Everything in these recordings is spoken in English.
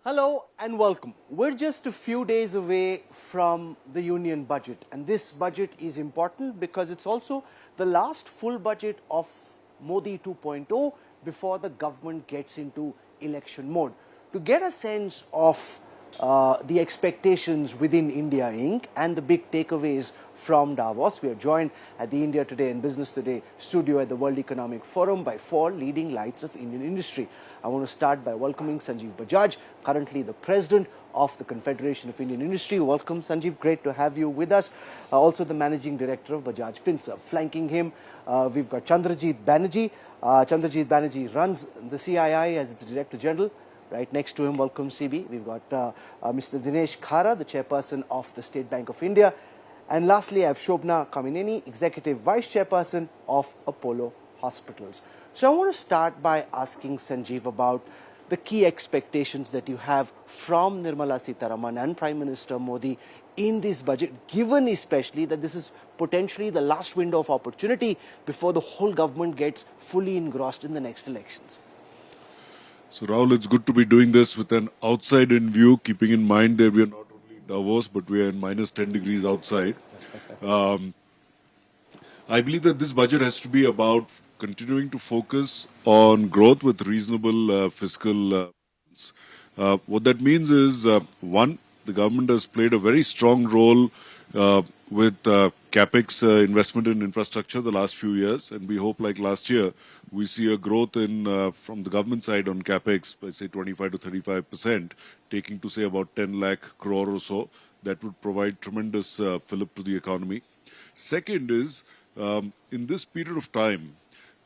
Hello and welcome. We're just a few days away from the union budget, and this budget is important because it's also the last full budget of Modi 2.0 before the government gets into election mode. To get a sense of the expectations within India Inc. and the big takeaways from Davos, we are joined at the India Today and Business Today studio at the World Economic Forum by four leading lights of Indian industry. I want to start by welcoming Sanjiv Bajaj, currently the president of the Confederation of Indian Industry. Welcome, Sanjiv. Great to have you with us. Also the managing director of Bajaj Finserv. Flanking him, we've got Chandrajit Banerjee. Chandrajit Banerjee runs the CII as its director general. Right next to him, welcome CB. We've got Mr. Dinesh Khara, the chairperson of the State Bank of India. And lastly, I have Shobana Kamineni, executive vice chairperson of Apollo Hospitals. So I want to start by asking Sanjiv about the key expectations that you have from Nirmala Sitharaman and Prime Minister Modi in this budget, given especially that this is potentially the last window of opportunity before the whole government gets fully engrossed in the next elections. So Rahul, it's good to be doing this with an outside-in view, keeping in mind that we are not only in Davos, but we are in minus 10 degrees outside. I believe that this budget has to be about continuing to focus on growth with reasonable fiscal. What that means is, one, the government has played a very strong role with capex investment in infrastructure the last few years, and we hope, like last year, we see a growth in from the government side on capex by say 25 to 35%, taking to say about 10 lakh crore or so. That would provide tremendous fillip to the economy. Second is, in this period of time,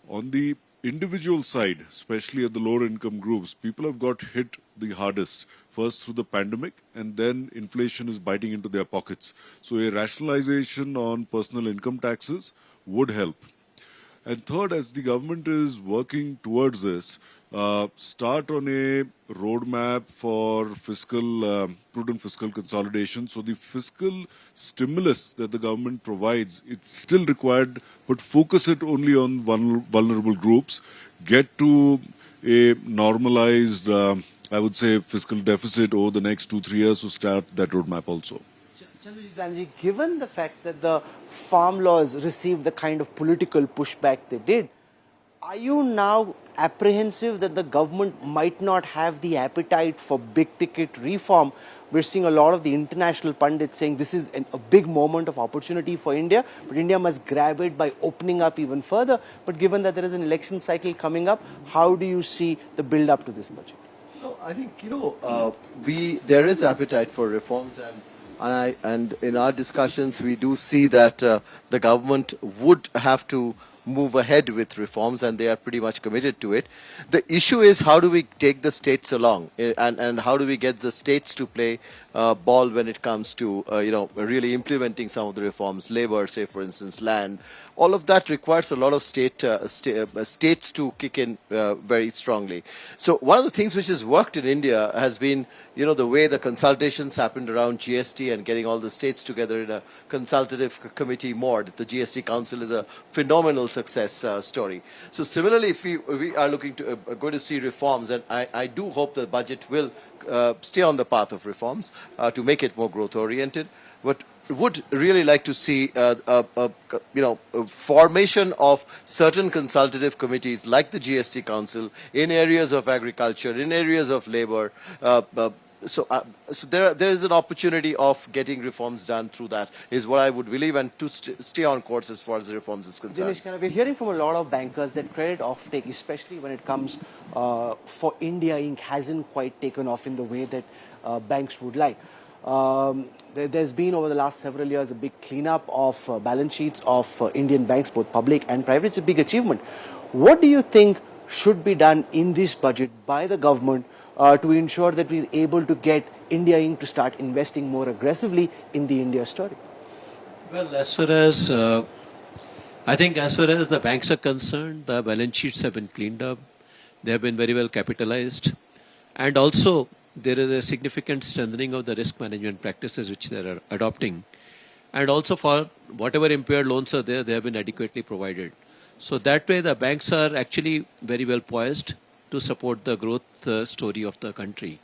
on the individual side, especially at the lower income groups, people have got hit the hardest, first through the pandemic, and then inflation is biting into their pockets. So a rationalization on personal income taxes would help. And third, as the government is working towards this, start on a roadmap for prudent fiscal consolidation. So the fiscal stimulus that the government provides, it's still required, but focus it only on vulnerable groups, get to a normalized, I would say, fiscal deficit over the next 2-3 years to start that roadmap also. Chandrajit Banerjee, given the fact that the farm laws received the kind of political pushback they did, are you now apprehensive that the government might not have the appetite for big-ticket reform? We're seeing a lot of the international pundits saying this is a big moment of opportunity for India, but India must grab it by opening up even further. But given that there is an election cycle coming up, how do you see the build-up to this budget? No, I think, there is appetite for reforms, and in our discussions, we do see that the government would have to move ahead with reforms, and they are pretty much committed to it. The issue is, how do we take the states along, and how do we get the states to play ball when it comes to really implementing some of the reforms, labor, say for instance, land. All of that requires a lot of states to kick in very strongly. So one of the things which has worked in India has been, the way the consultations happened around GST and getting all the states together in a consultative committee mode. The GST Council is a phenomenal success story. So similarly, if we are looking to going to see reforms, and I do hope the budget will stay on the path of reforms to make it more growth oriented, but would really like to see formation of certain consultative committees like the GST Council in areas of agriculture, in areas of labor. So there is an opportunity of getting reforms done through that, is what I would believe, and to stay on course as far as the reforms is concerned. Dinesh, we're hearing from a lot of bankers that credit offtake, especially when it comes for India Inc., hasn't quite taken off in the way that banks would like. There's been over the last several years a big cleanup of balance sheets of Indian banks, both public and private. It's a big achievement. What do you think should be done in this budget by the government to ensure that we're able to get India Inc. to start investing more aggressively in the India story? Well, as far as I think as far as the banks are concerned, the balance sheets have been cleaned up. They have been very well capitalized, and also there is a significant strengthening of the risk management practices which they are adopting. And also for whatever impaired loans are there, they have been adequately provided. So that way the banks are actually very well poised to support the growth story of the country.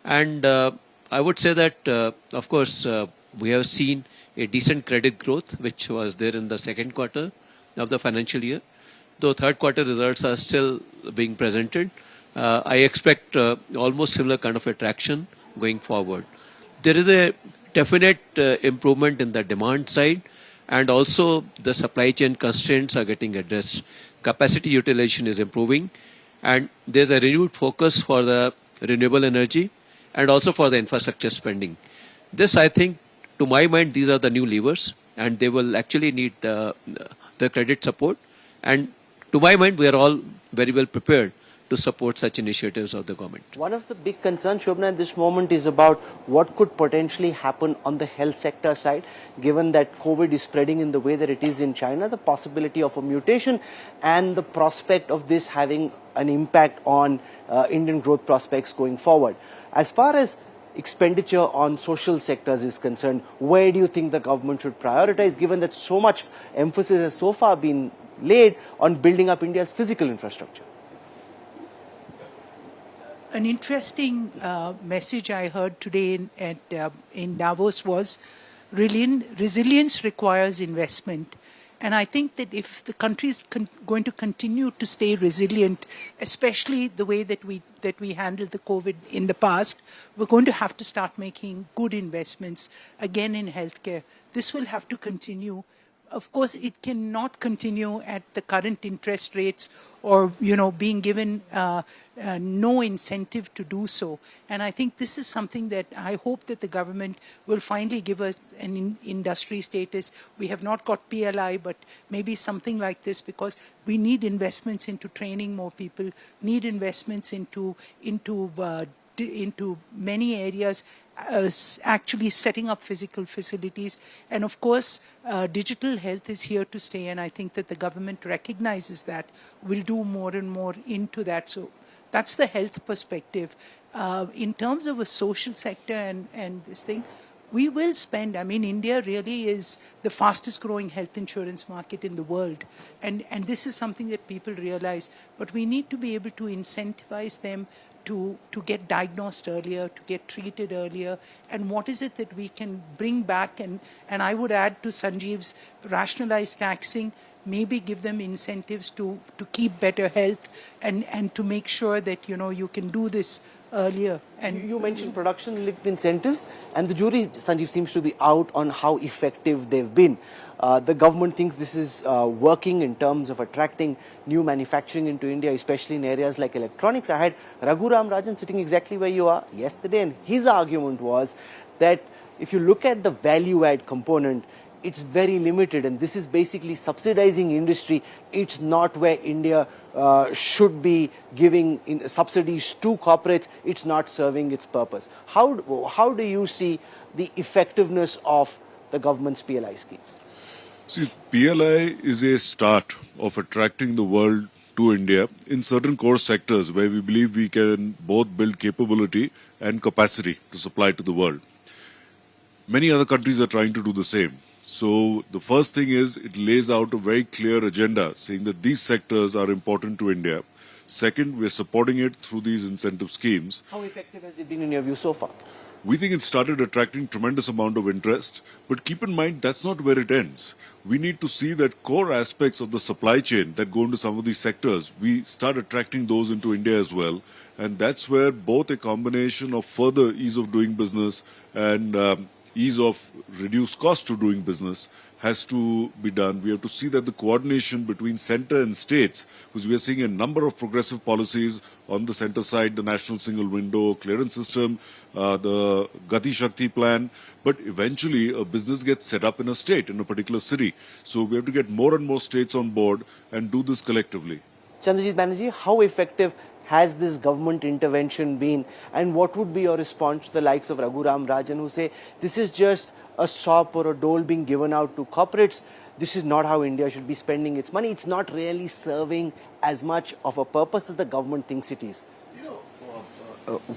And I would say that, of course, we have seen a decent credit growth, which was there in the second quarter of the financial year. Though third quarter results are still being presented, I expect almost similar kind of attraction going forward. There is a definite improvement in the demand side, and also the supply chain constraints are getting addressed. Capacity utilization is improving, and there's a renewed focus for the renewable energy and also for the infrastructure spending. This, I think, to my mind, these are the new levers, and they will actually need the credit support. And to my mind, we are all very well prepared to support such initiatives of the government. One of the big concerns, Shobana, at this moment is about what could potentially happen on the health sector side, given that COVID is spreading in the way that it is in China, the possibility of a mutation and the prospect of this having an impact on Indian growth prospects going forward. As far as expenditure on social sectors is concerned, where do you think the government should prioritize, given that so much emphasis has so far been laid on building up India's physical infrastructure? An interesting message I heard today in Davos was resilience requires investment. And I think that if the country is going to continue to stay resilient, especially the way that we handled the COVID in the past, we're going to have to start making good investments again in healthcare. This will have to continue. Of course, it cannot continue at the current interest rates or, being given no incentive to do so. And I think this is something that I hope that the government will finally give us an industry status. We have not got PLI, but maybe something like this, because we need investments into training more people, need investments into many areas, actually setting up physical facilities. And of course, digital health is here to stay, and I think that the government recognizes that, will do more and more into that. So that's the health perspective. In terms of a social sector and this thing, we will spend. I mean, India really is the fastest growing health insurance market in the world. And this is something that people realize. But we need to be able to incentivize them to get diagnosed earlier, to get treated earlier, and what is it that we can bring back, and I would add to Sanjeev's rationalized taxing, maybe give them incentives to keep better health and to make sure that, you can do this earlier. And you mentioned production-linked incentives, and the jury, Sanjiv, seems to be out on how effective they've been. The government thinks this is working in terms of attracting new manufacturing into India, especially in areas like electronics. I had Raghuram Rajan sitting exactly where you are yesterday, and his argument was that if you look at the value-add component, it's very limited, and this is basically subsidizing industry. It's not where India should be giving subsidies to corporates. It's not serving its purpose. How do you see the effectiveness of the government's PLI schemes? See, PLI is a start of attracting the world to India in certain core sectors where we believe we can both build capability and capacity to supply to the world. Many other countries are trying to do the same. So the first thing is it lays out a very clear agenda saying that these sectors are important to India. Second, we're supporting it through these incentive schemes. How effective has it been in your view so far? We think it started attracting tremendous amount of interest, but keep in mind that's not where it ends. We need to see that core aspects of the supply chain that go into some of these sectors, we start attracting those into India as well. And that's where both a combination of further ease of doing business and ease of reduced cost to doing business has to be done. We have to see that the coordination between centre and states, because we are seeing a number of progressive policies on the centre side, the National Single Window Clearance System, the Gati Shakti plan, but eventually a business gets set up in a state, in a particular city. So we have to get more and more states on board and do this collectively. Chandrajit Banerjee, how effective has this government intervention been, and what would be your response to the likes of Raghuram Rajan, who say this is just a sop or a dole being given out to corporates? This is not how India should be spending its money. It's not really serving as much of a purpose as the government thinks it is.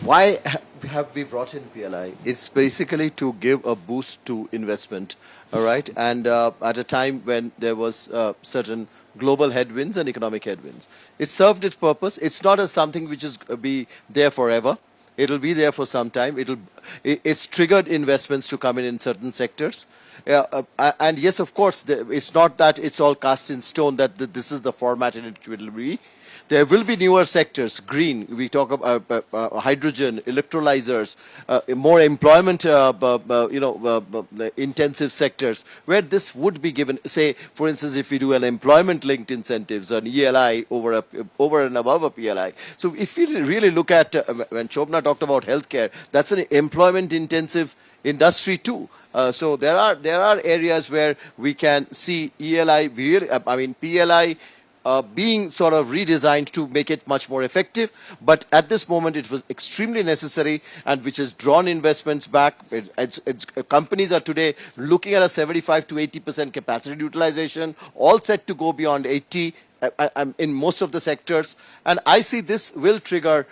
Why have we brought in PLI? It's basically to give a boost to investment, all right? And at a time when there was certain global headwinds and economic headwinds. It served its purpose. It's not something which is be there forever. It'll be there for some time. It's triggered investments to come in certain sectors. And yes, of course, it's not that it's all cast in stone that this is the format in which it will be. There will be newer sectors, green, we talk about hydrogen, electrolyzers, more employment, intensive sectors, where this would be given, say, for instance, if we do an employment-linked incentives, an ELI over and above a PLI. So if you really look at, when Shobana talked about healthcare, that's an employment-intensive industry too. So there are areas where we can see ELI, PLI, being sort of redesigned to make it much more effective, but at this moment it was extremely necessary, and which has drawn investments back. Companies are today looking at a 75 to 80% capacity utilization, all set to go beyond 80 in most of the sectors, and I see this will trigger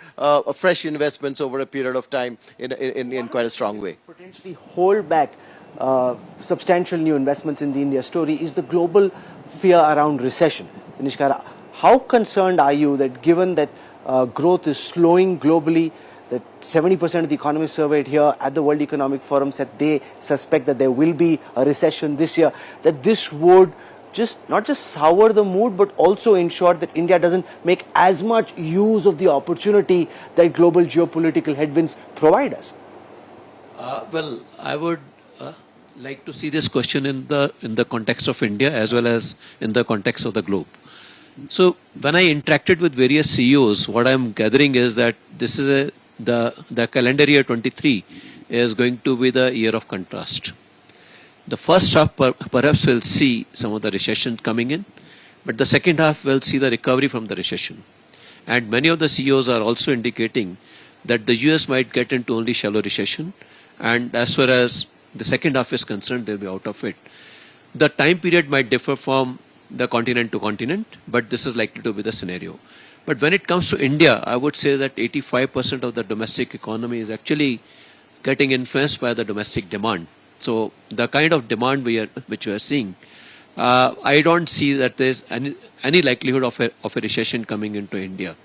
fresh investments over a period of time in quite a strong way. Potentially hold back substantial new investments in the India story is the global fear around recession. Dinesh, Khara, how concerned are you that given that growth is slowing globally, that 70% of the economists surveyed here at the World Economic Forum said they suspect that there will be a recession this year, that this would not just sour the mood, but also ensure that India doesn't make as much use of the opportunity that global geopolitical headwinds provide us? Well, I would like to see this question in the context of India as well as in the context of the globe. So when I interacted with various CEOs, what I'm gathering is that this is the calendar year 23 is going to be the year of contrast. The first half perhaps will see some of the recession coming in, but the second half will see the recovery from the recession. And many of the CEOs are also indicating that the US might get into only shallow recession, and as far as the second half is concerned, they'll be out of it. The time period might differ from the continent to continent, but this is likely to be the scenario. But when it comes to India, I would say that 85% of the domestic economy is actually getting influenced by the domestic demand. So the kind of demand which we are seeing, I don't see that there's any likelihood of a recession coming into India.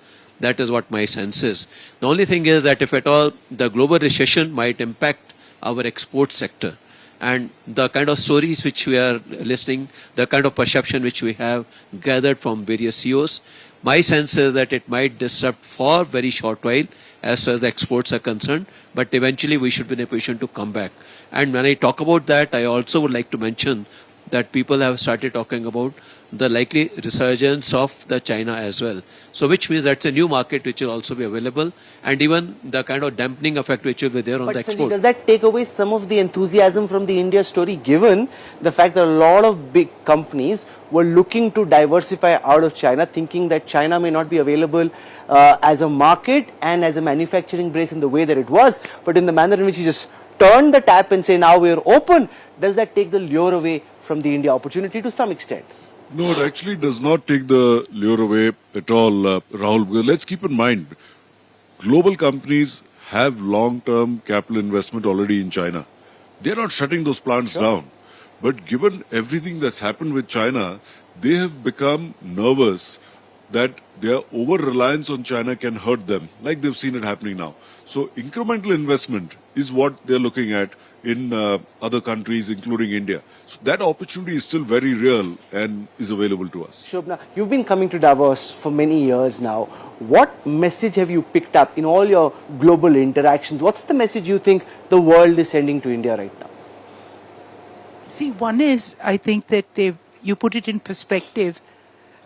That is what my sense is. The only thing is that if at all the global recession might impact our export sector, and the kind of stories which we are listening, the kind of perception which we have gathered from various CEOs, my sense is that it might disrupt for a very short while as far as the exports are concerned, but eventually we should be in a position to come back. And when I talk about that, I also would like to mention that people have started talking about the likely resurgence of the China as well. So which means that's a new market which will also be available, and even the kind of dampening effect which will be there on the export. Does that take away some of the enthusiasm from the India story, given the fact that a lot of big companies were looking to diversify out of China, thinking that China may not be available as a market and as a manufacturing base in the way that it was, but in the manner in which you just turn the tap and say now we're open? Does that take the lure away from the India opportunity to some extent? No, it actually does not take the lure away at all, Rahul. Because let's keep in mind, global companies have long-term capital investment already in China. They're not shutting those plants down. But given everything that's happened with China, they have become nervous that their over-reliance on China can hurt them, like they've seen it happening now. So incremental investment is what they're looking at in other countries, including India. So that opportunity is still very real and is available to us. Shobana, you've been coming to Davos for many years now. What message have you picked up in all your global interactions? What's the message you think the world is sending to India right now? See, one is, I think that you put it in perspective,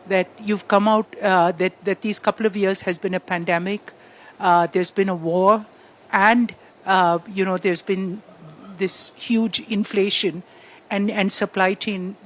that you've come out, that these couple of years has been a pandemic, there's been a war, and, there's been this huge inflation and supply chain,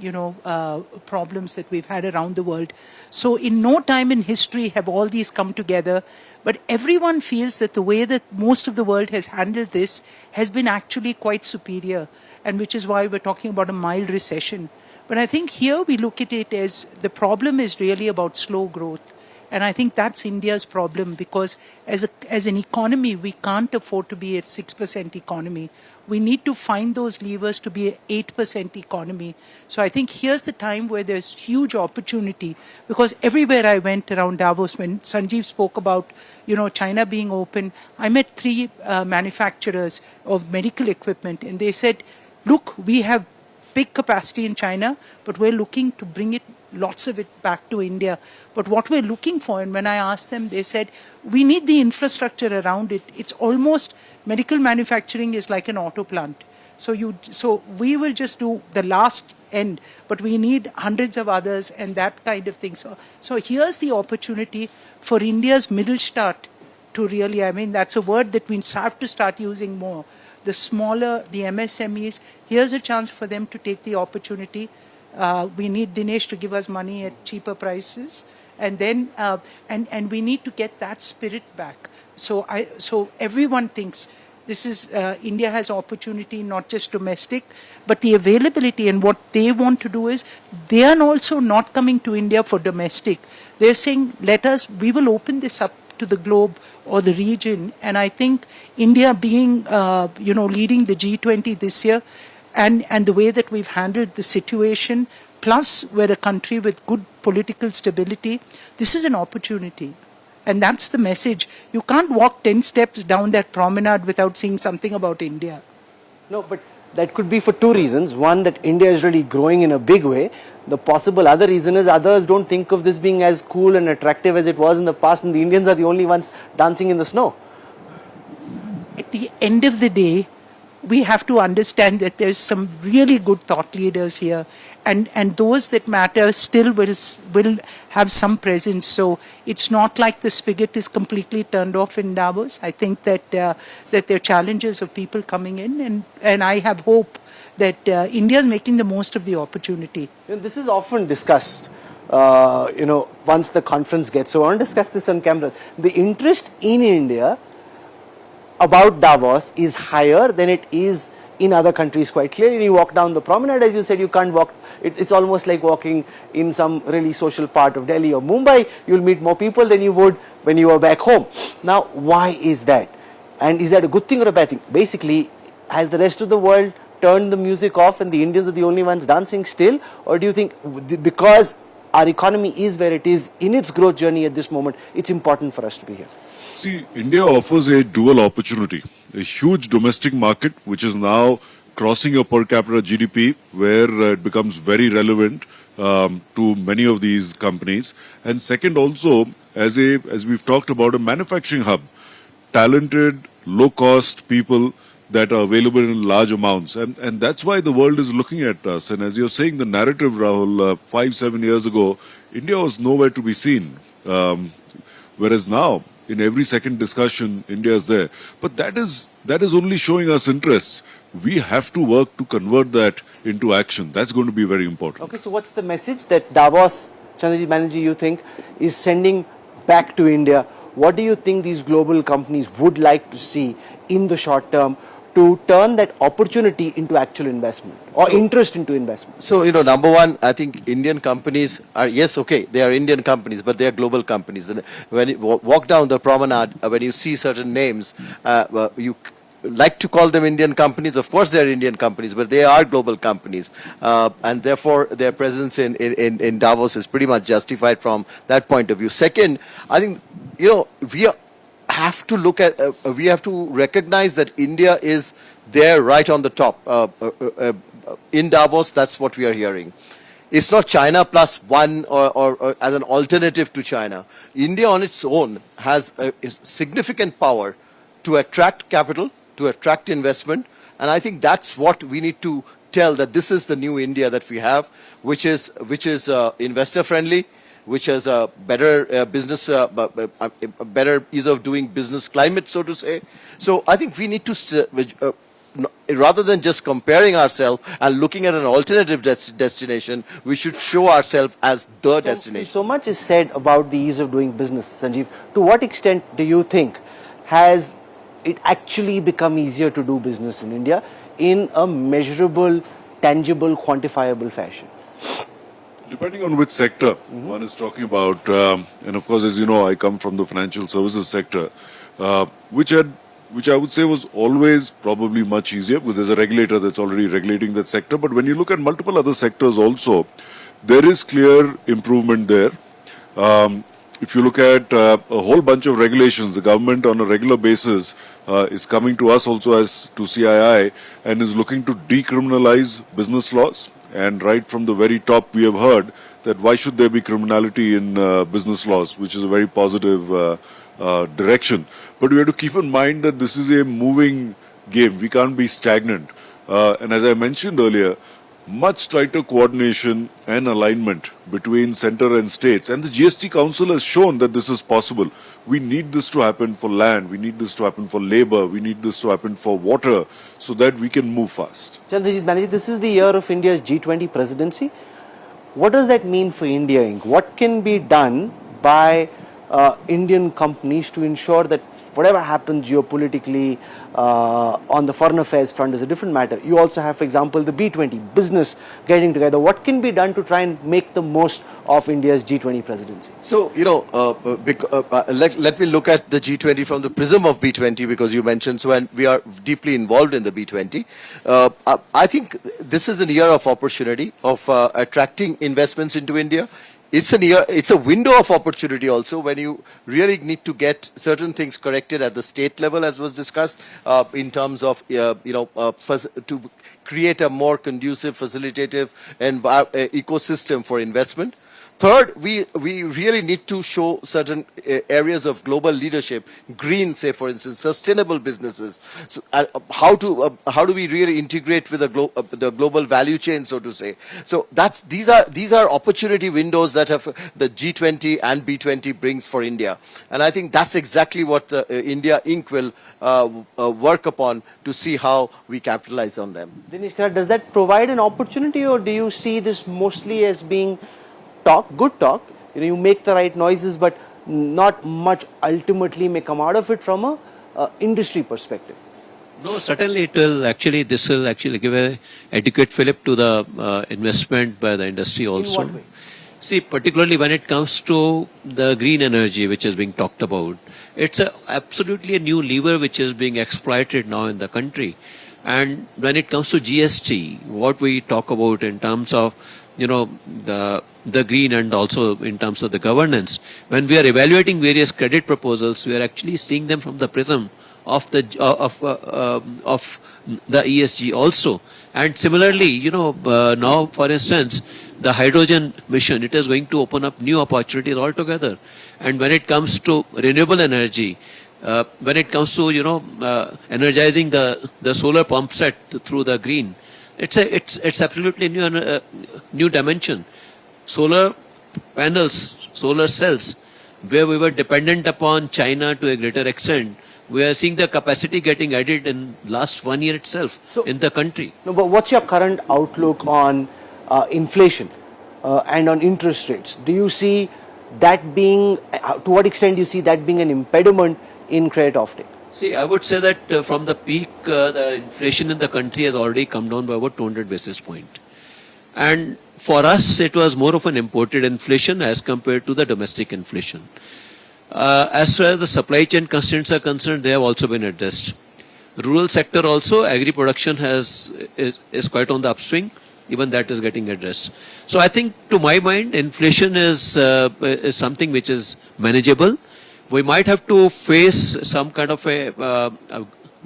problems that we've had around the world. So in no time in history have all these come together, but everyone feels that the way that most of the world has handled this has been actually quite superior, and which is why we're talking about a mild recession. But I think here we look at it as the problem is really about slow growth. And I think that's India's problem, because as an economy, we can't afford to be a 6% economy. We need to find those levers to be an 8% economy. So I think here's the time where there's huge opportunity, because everywhere I went around Davos, when Sanjiv spoke about, China being open, I met 3 manufacturers of medical equipment, and they said, look, we have big capacity in China, but we're looking to bring it, lots of it, back to India. But what we're looking for, and when I asked them, they said, we need the infrastructure around it. It's almost, medical manufacturing is like an auto plant. So we will just do the last end, but we need hundreds of others and that kind of thing. So here's the opportunity for India's Mittelstand to really, I mean, that's a word that we have to start using more. The smaller, the MSMEs, here's a chance for them to take the opportunity. We need Dinesh to give us money at cheaper prices, and then and we need to get that spirit back. So everyone thinks this is India has opportunity, not just domestic, but the availability. And what they want to do is, they are also not coming to India for domestic. They're saying, we will open this up to the globe or the region. And I think India being, leading the G20 this year, and the way that we've handled the situation, plus we're a country with good political stability, this is an opportunity. And that's the message. You can't walk 10 steps down that promenade without seeing something about India. No, but that could be for 2 reasons. One, that India is really growing in a big way. The possible other reason is others don't think of this being as cool and attractive as it was in the past, and the Indians are the only ones dancing in the snow. At the end of the day, we have to understand that there's some really good thought leaders here, and those that matter still will have some presence. So it's not like the spigot is completely turned off in Davos. I think that there are challenges of people coming in, and I have hope that India is making the most of the opportunity. This is often discussed, once the conference gets. So I want to discuss this on camera. The interest in India about Davos is higher than it is in other countries, quite clearly. You walk down the promenade, as you said, you can't walk. It's almost like walking in some really social part of Delhi or Mumbai. You'll meet more people than you would when you were back home. Now, why is that? And is that a good thing or a bad thing? Basically, has the rest of the world turned the music off and the Indians are the only ones dancing still? Or do you think because our economy is where it is in its growth journey at this moment, it's important for us to be here? See, India offers a dual opportunity, a huge domestic market, which is now crossing a per capita GDP, where it becomes very relevant to many of these companies. And second, also, as we've talked about, a manufacturing hub, talented, low-cost people that are available in large amounts. And that's why the world is looking at us. And as you're saying, the narrative, Rahul, 5-7 years ago, India was nowhere to be seen. Whereas now, in every second discussion, India is there. But that is only showing us interest. We have to work to convert that into action. That's going to be very important. Okay, so what's the message that Davos, Chandrajit Banerjee, you think is sending back to India? What do you think these global companies would like to see in the short term to turn that opportunity into actual investment or interest into investment? So, number one, I think Indian companies are, yes, okay, they are Indian companies, but they are global companies. And when you walk down the promenade, when you see certain names, you like to call them Indian companies. Of course, they are Indian companies, but they are global companies. And therefore, their presence in Davos is pretty much justified from that point of view. Second, I think, we have to look at, we have to recognize that India is there right on the top. In Davos, that's what we are hearing. It's not China plus one or as an alternative to China. India on its own has a significant power to attract capital, to attract investment. And I think that's what we need to tell, that this is the new India that we have, which is investor friendly, which has a better business, better ease of doing business climate, so to say. So I think we need to, rather than just comparing ourselves and looking at an alternative destination, we should show ourselves as the destination. So much is said about the ease of doing business, Sanjiv. To what extent do you think has it actually become easier to do business in India in a measurable, tangible, quantifiable fashion? Depending on which sector one is talking about, and of course, as you know, I come from the financial services sector, which I would say was always probably much easier because there's a regulator that's already regulating that sector. But when you look at multiple other sectors also, there is clear improvement there. If you look at a whole bunch of regulations, the government on a regular basis is coming to us also as to CII and is looking to decriminalize business laws. And right from the very top, we have heard that why should there be criminality in business laws, which is a very positive direction. But we have to keep in mind that this is a moving game. We can't be stagnant. And as I mentioned earlier, much tighter coordination and alignment between center and states. And the GST Council has shown that this is possible. We need this to happen for land. We need this to happen for labor. We need this to happen for water so that we can move fast. Chandrajit Banerjee, this is the year of India's G20 presidency. What does that mean for India Inc.? What can be done by Indian companies to ensure that whatever happens geopolitically on the foreign affairs front is a different matter? You also have, for example, the B20, business getting together. What can be done to try and make the most of India's G20 presidency? So, let me look at the G20 from the prism of B20 because you mentioned so, and we are deeply involved in the B20. I think this is a year of opportunity of attracting investments into India. It's a window of opportunity also when you really need to get certain things corrected at the state level, as was discussed, in terms of, to create a more conducive, facilitative ecosystem for investment. Third, we really need to show certain areas of global leadership, green, say for instance, sustainable businesses. So, how do we really integrate with the global value chain, so to say? So these are opportunity windows that have the G20 and B20 brings for India, and I think that's exactly what the India Inc. will work upon to see how we capitalize on them. Dinesh, does that provide an opportunity, or do you see this mostly as being good talk, you make the right noises, but not much ultimately may come out of it from a industry perspective? No, certainly this will actually give a adequate fillip to the investment by the industry also. In what way? See, particularly when it comes to the green energy which is being talked about, it's absolutely a new lever which is being exploited now in the country. And when it comes to GST, what we talk about in terms of the green and also in terms of the governance, when we are evaluating various credit proposals, we are actually seeing them from the prism of the ESG also. And similarly, now for instance, the hydrogen mission, it is going to open up new opportunities altogether. And when it comes to renewable energy, when it comes to energizing the solar pump set through the green, it's absolutely new dimension. Solar panels, solar cells, where we were dependent upon China to a greater extent, we are seeing the capacity getting added in last 1 year itself in the country. No, but what's your current outlook on inflation and on interest rates? Do you see that being, to what extent do you see that being an impediment in credit offtake? See, I would say that from the peak, the inflation in the country has already come down by about 200 basis points. And for us, it was more of an imported inflation as compared to the domestic inflation. As far as the supply chain constraints are concerned, they have also been addressed. Rural sector also, agri production is quite on the upswing. Even that is getting addressed. So I think, to my mind, inflation is something which is manageable. We might have to face some kind of a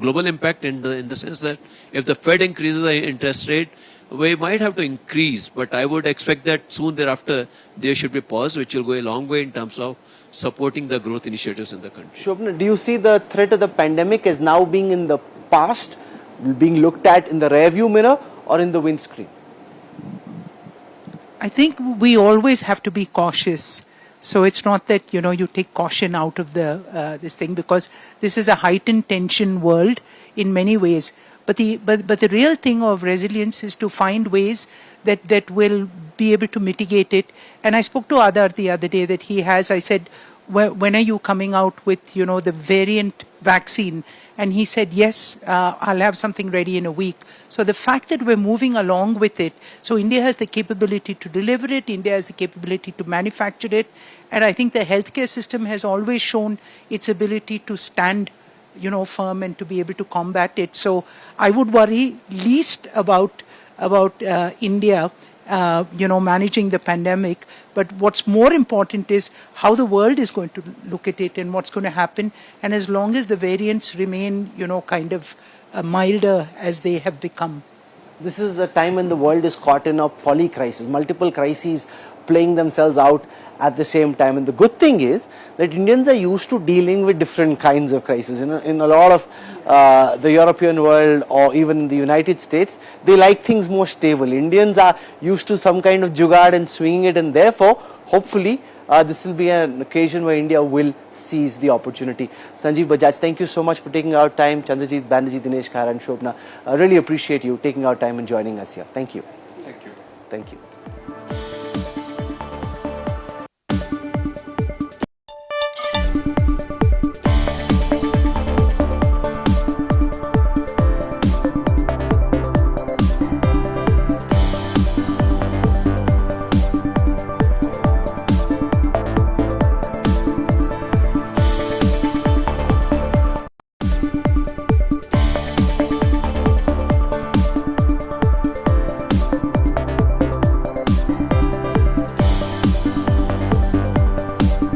global impact in the sense that if the Fed increases the interest rate, we might have to increase, but I would expect that soon thereafter there should be pause, which will go a long way in terms of supporting the growth initiatives in the country. Shobana, do you see the threat of the pandemic as now being in the past, being looked at in the rearview mirror or in the windscreen? I think we always have to be cautious. So it's not that, you take caution out of this thing, because this is a heightened tension world in many ways. But the real thing of resilience is to find ways that will be able to mitigate it. And I spoke to Adar the other day that I said, when are you coming out with, the variant vaccine? And he said, yes, I'll have something ready in a week. So the fact that we're moving along with it, so India has the capability to deliver it, India has the capability to manufacture it, and I think the healthcare system has always shown its ability to stand, firm and to be able to combat it. So I would worry least about India, managing the pandemic. But what's more important is how the world is going to look at it and what's going to happen. And as long as the variants remain, kind of milder as they have become. This is a time when the world is caught in a polycrisis, multiple crises playing themselves out at the same time. And the good thing is that Indians are used to dealing with different kinds of crises. In a lot of the European world or even in the United States, they like things more stable. Indians are used to some kind of jugaad and swinging it, and therefore, hopefully, this will be an occasion where India will seize the opportunity. Sanjiv Bajaj, thank you so much for taking our time. Chandrajit Banerjee, Dinesh, Khara and Shobana, I really appreciate you taking our time and joining us here. Thank you. Thank you. Thank you.